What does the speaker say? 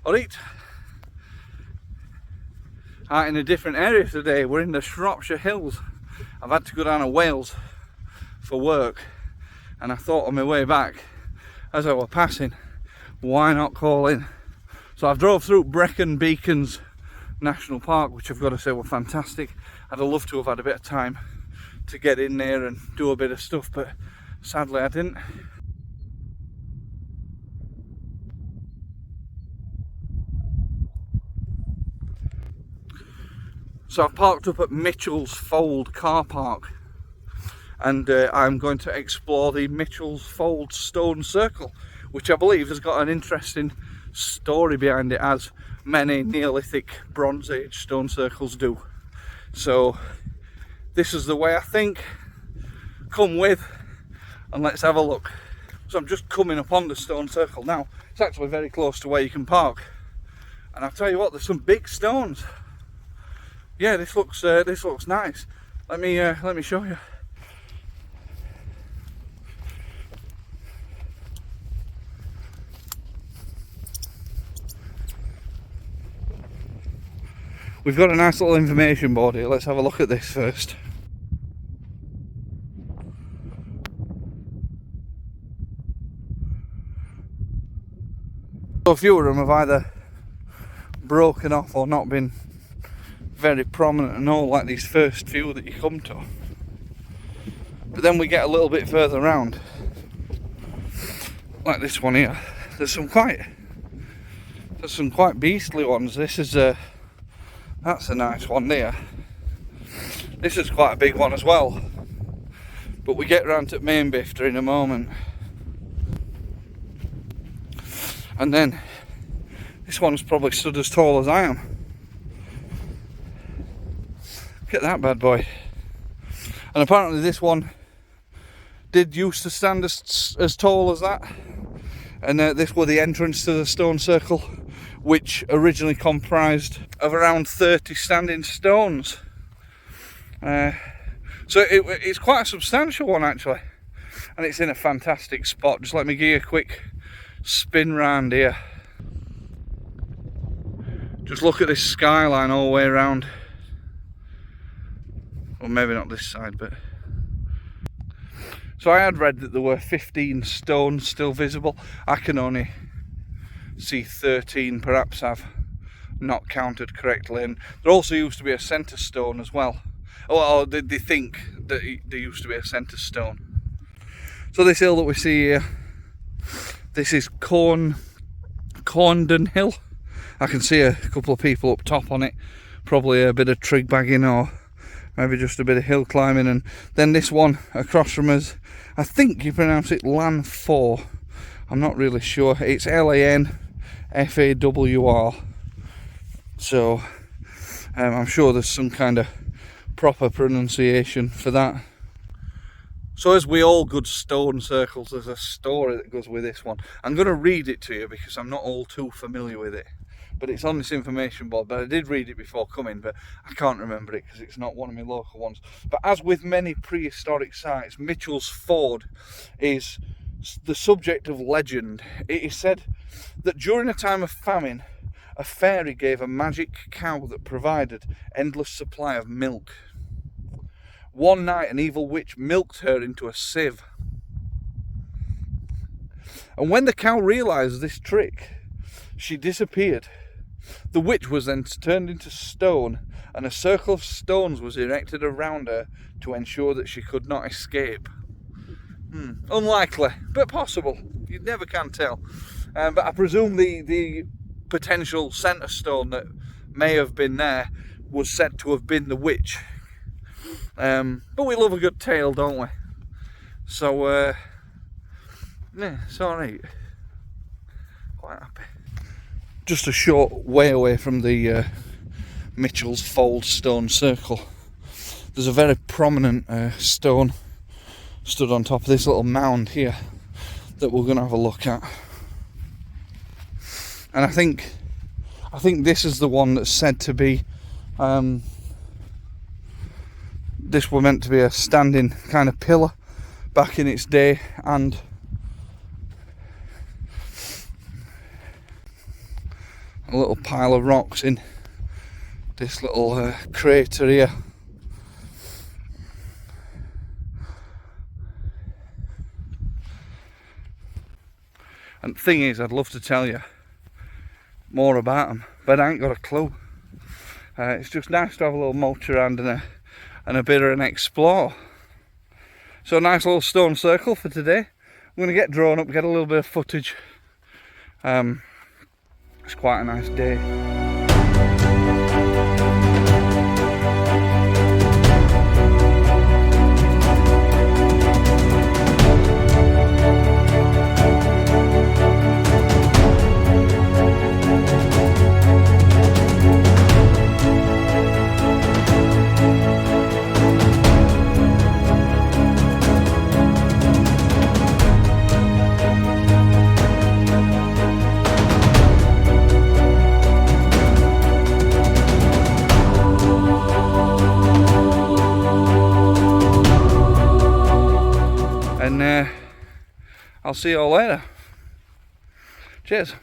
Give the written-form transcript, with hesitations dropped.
Alright, in a different area today. We're in the Shropshire Hills. I've had to go down to Wales for work, and I thought on my way back, as I were passing, why not call in? So I've drove through Brecon Beacons National Park, which I've got to say were fantastic. I'd have loved to have had a bit of time to get in there and do a bit of stuff, but sadly I didn't. So I've parked up at Mitchall's Fold car park, and I'm going to explore the Mitchall's Fold stone circle, which I believe has got an interesting story behind it, as many Neolithic Bronze Age stone circles do. So this is the way I think. Come with and let's have a look. So I'm just coming upon the stone circle now. It's actually very close to where you can park, and I'll tell you what, there's some big stones. Yeah, this looks nice. Let me show you. We've got a nice little information board here. Let's have a look at this first. So a few of them have either broken off or not been very prominent and all, like these first few that you come to. But then we get a little bit further around, like this one here. There's some quite beastly ones. This is that's a nice one there. This is quite a big one as well, but we get round to main bifter in a moment. And then this one's probably stood as tall as I am. Look at that bad boy. And apparently this one did used to stand as tall as that, and this was the entrance to the stone circle, which originally comprised of around 30 standing stones. So it's quite a substantial one actually, and it's in a fantastic spot. Just let me give you a quick spin round here. Just look at this skyline all the way around. Well, maybe not this side, but... So I had read that there were 15 stones still visible. I can only see 13, perhaps I've not counted correctly. And there also used to be a centre stone as well. Or they think that there used to be a centre stone. So this hill that we see here, this is Corndon Hill. I can see a couple of people up top on it, probably a bit of trig bagging or maybe just a bit of hill climbing. And then this one across from us, I think you pronounce it Lan 4. I'm not really sure. It's LANFAWR. So I'm sure there's some kind of proper pronunciation for that. So as with all good stone circles, there's a story that goes with this one. I'm going to read it to you because I'm not all too familiar with it. But it's on this information board, but I did read it before coming, but I can't remember it because it's not one of my local ones. But as with many prehistoric sites, Mitchall's Ford is the subject of legend. It is said that during a time of famine, a fairy gave a magic cow that provided endless supply of milk. One night, an evil witch milked her into a sieve. And when the cow realised this trick, she disappeared. The witch was then turned into stone, and a circle of stones was erected around her to ensure that she could not escape. Unlikely, but possible. You never can tell. But I presume the potential centre stone that may have been there was said to have been the witch. But we love a good tale, don't we? So, yeah, it's alright. Quite happy. Just a short way away from the Mitchall's Fold stone circle, there's a very prominent stone stood on top of this little mound here that we're going to have a look at. And I think this is the one that's said to be this were meant to be a standing kind of pillar back in its day, and a little pile of rocks in this little crater here. And the thing is, I'd love to tell you more about them, but I ain't got a clue. It's just nice to have a little mulch around and a bit of an explore. So a nice little stone circle for today. I'm going to get drawn up, get a little bit of footage. It's quite a nice day. And I'll see you all later. Cheers.